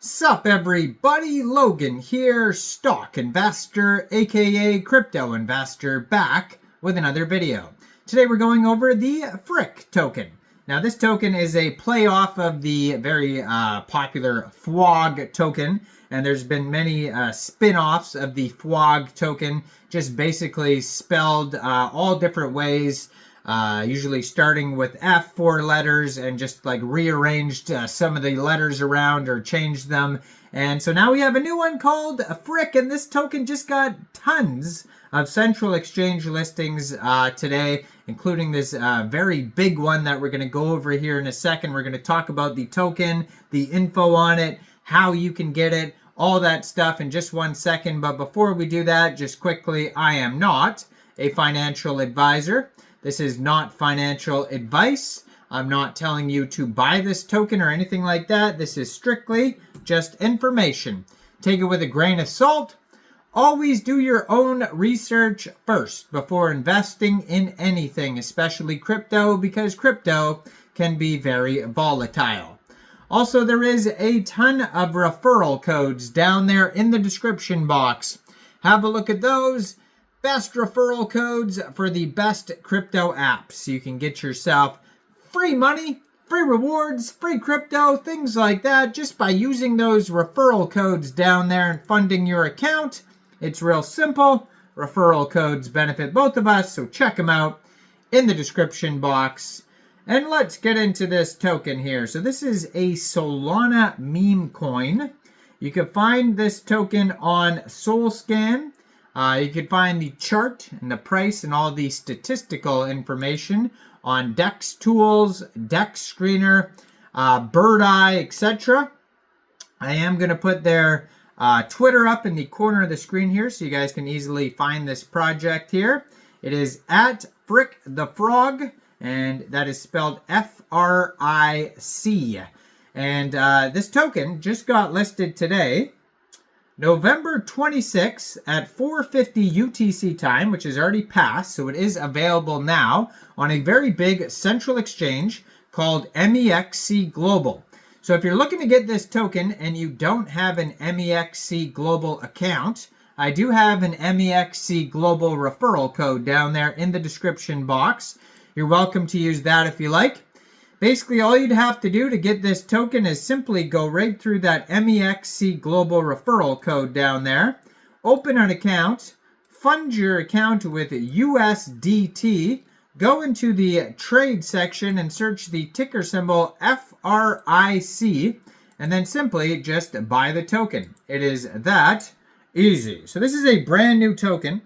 Sup everybody, Logan here, stock investor, aka crypto investor, back with another video. Today we're going over the Fric token. Now this token is a play off of the very popular Fwog token, and there's been many spin-offs of the Fwog token, just basically spelled all different ways. Usually starting with F, 4 letters, and just like rearranged some of the letters around or changed them. And so now we have a new one called Fric, and this token just got tons of central exchange listings today, including this very big one that we're going to go over here in a second. We're going to talk about the token, the info on it, how you can get it, all that stuff in just 1 second. But before we do that, just quickly, I am not a financial advisor. This is not financial advice. I'm not telling you to buy this token or anything like that. This is strictly just information. Take it with a grain of salt. Always do your own research first before investing in anything, especially crypto, because crypto can be very volatile. Also, there is a ton of referral codes down there in the description box. Have a look at those. Best referral codes for the best crypto apps. You can get yourself free money, free rewards, free crypto, things like that, just by using those referral codes down there and funding your account. It's real simple. Referral codes benefit both of us, so check them out in the description box. And let's get into this token here. So this is a Solana Memecoin. You can find this token on SolScan. You can find the chart and the price and all the statistical information on DEX Tools, DEX Screener, Bird Eye, etc. I am going to put their Twitter up in the corner of the screen here so you guys can easily find this project here. It is at Fric the Frog, and that is spelled F-R-I-C. And this token just got listed today, November 26th at 4:50 UTC time, which is already passed, so it is available now on a very big central exchange called Mexc Global. So if you're looking to get this token and you don't have an Mexc Global account, I do have an Mexc Global referral code down there in the description box. You're welcome to use that if you like. Basically, all you'd have to do to get this token is simply go right through that Mexc Global referral code down there, open an account, fund your account with USDT, go into the trade section and search the ticker symbol FRIC, and then simply just buy the token. It is that easy. So this is a brand new token,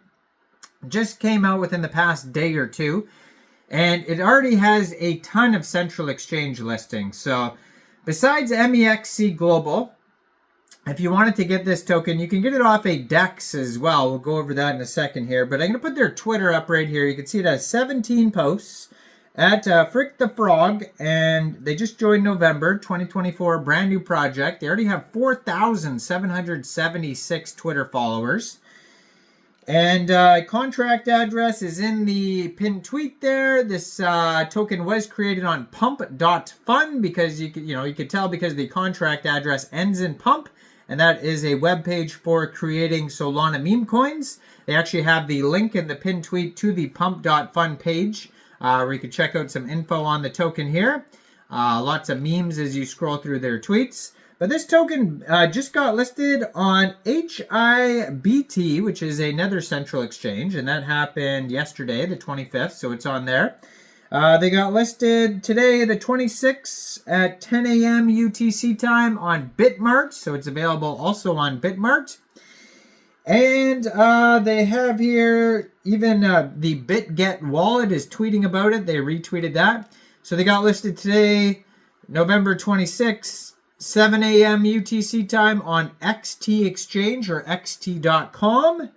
just came out within the past day or two. And it already has a ton of central exchange listings. So besides Mexc Global, if you wanted to get this token, you can get it off a DEX as well. We'll go over that in a second here. But I'm going to put their Twitter up right here. You can see it has 17 posts at Fric the Frog. And they just joined November 2024, brand new project. They already have 4,776 Twitter followers. And contract address is in the pinned tweet there. This token was created on pump.fun because you could tell because the contract address ends in pump, and that is a web page for creating Solana meme coins. They actually have the link in the pinned tweet to the pump.fun page where you can check out some info on the token here. Lots of memes as you scroll through their tweets. But this token just got listed on Hibt, which is another central exchange, and that happened yesterday, the 25th, so it's on there. They got listed today, the 26th, at 10 a.m. UTC time on Bitmart, so it's available also on Bitmart. And they have here, even the BitGet wallet is tweeting about it. They retweeted that. So they got listed today, November 26th. 7 a.m. UTC time on XT Exchange or XT.com.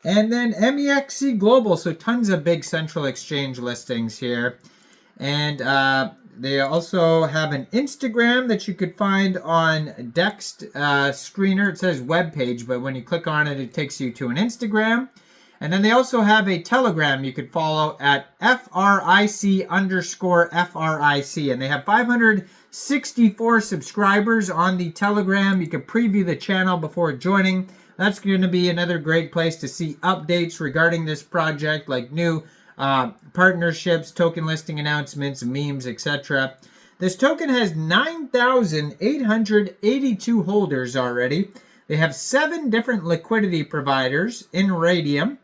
And then Mexc Global, so tons of big central exchange listings here. And they also have an Instagram that you could find on DEX Screener. It says web page, but when you click on it, it takes you to an Instagram. And then they also have a Telegram you could follow at FRIC_FRIC. And they have 500 64 subscribers on the Telegram. You can preview the channel before joining. That's going to be another great place to see updates regarding this project, like new partnerships, token listing announcements, memes, etc. This token has 9,882 holders already. They have 7 different liquidity providers in Raydium.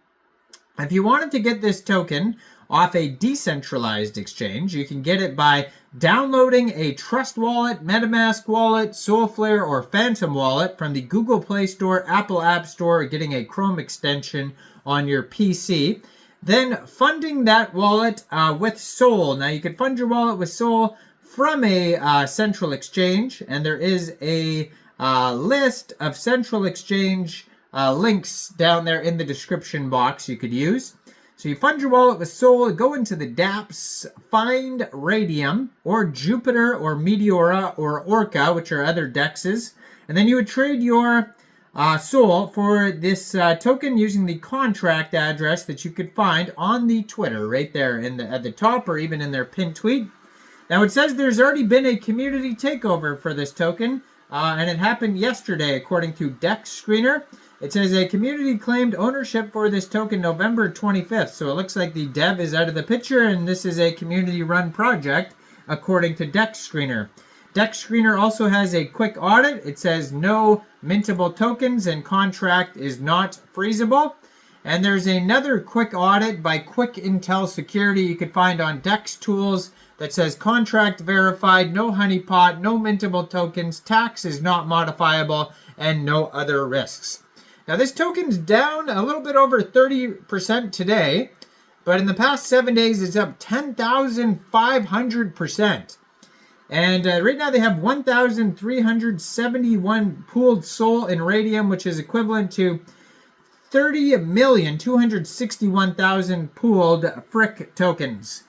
If you wanted to get this token off a decentralized exchange, you can get it by downloading a Trust Wallet, MetaMask Wallet, Soulflare, or Phantom Wallet from the Google Play Store, Apple App Store, or getting a Chrome extension on your PC. Then funding that wallet with Sol. Now you can fund your wallet with Sol from a central exchange, and there is a list of central exchange links down there in the description box you could use. So you fund your wallet with Sol, go into the dApps, find Raydium, or Jupiter, or Meteora, or Orca, which are other DEXs, and then you would trade your Sol for this token using the contract address that you could find on the Twitter, right there at the top, or even in their pinned tweet. Now it says there's already been a community takeover for this token, and it happened yesterday according to Dex Screener. It says a community claimed ownership for this token November 25th. So it looks like the dev is out of the picture, and this is a community-run project according to Dex Screener. Dex Screener also has a quick audit. It says no mintable tokens and contract is not freezable. And there's another quick audit by Quick Intel Security you could find on Dex Tools that says contract verified, no honeypot, no mintable tokens, tax is not modifiable, and no other risks. Now this token's down a little bit over 30% today, but in the past 7 days it's up 10,500%. And right now they have 1,371 pooled Sol in Raydium, which is equivalent to 30,261,000 pooled Fric tokens.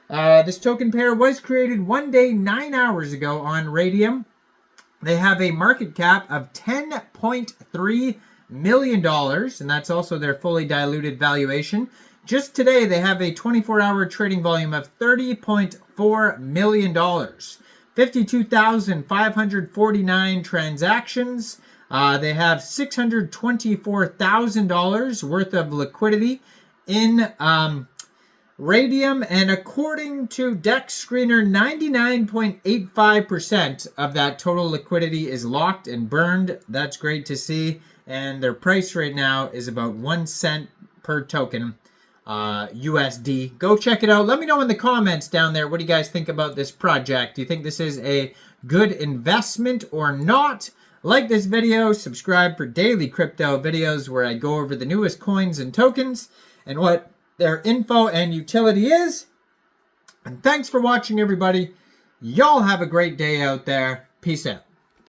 This token pair was created 1 day, 9 hours ago on Raydium. They have a market cap of $10.3 million, and that's also their fully diluted valuation. Just today, they have a 24-hour trading volume of $30.4 million. 52,549 transactions. They have $624,000 worth of liquidity in Raydium, and according to Dex Screener, 99.85% of that total liquidity is locked and burned. That's great to see. And their price right now is about 1 cent per token USD. Go check it out. Let me know in the comments down there, what do you guys think about this project? Do you think this is a good investment or not? Like this video, subscribe for daily crypto videos where I go over the newest coins and tokens and what their info and utility is. And thanks for watching, everybody. Y'all have a great day out there. Peace out.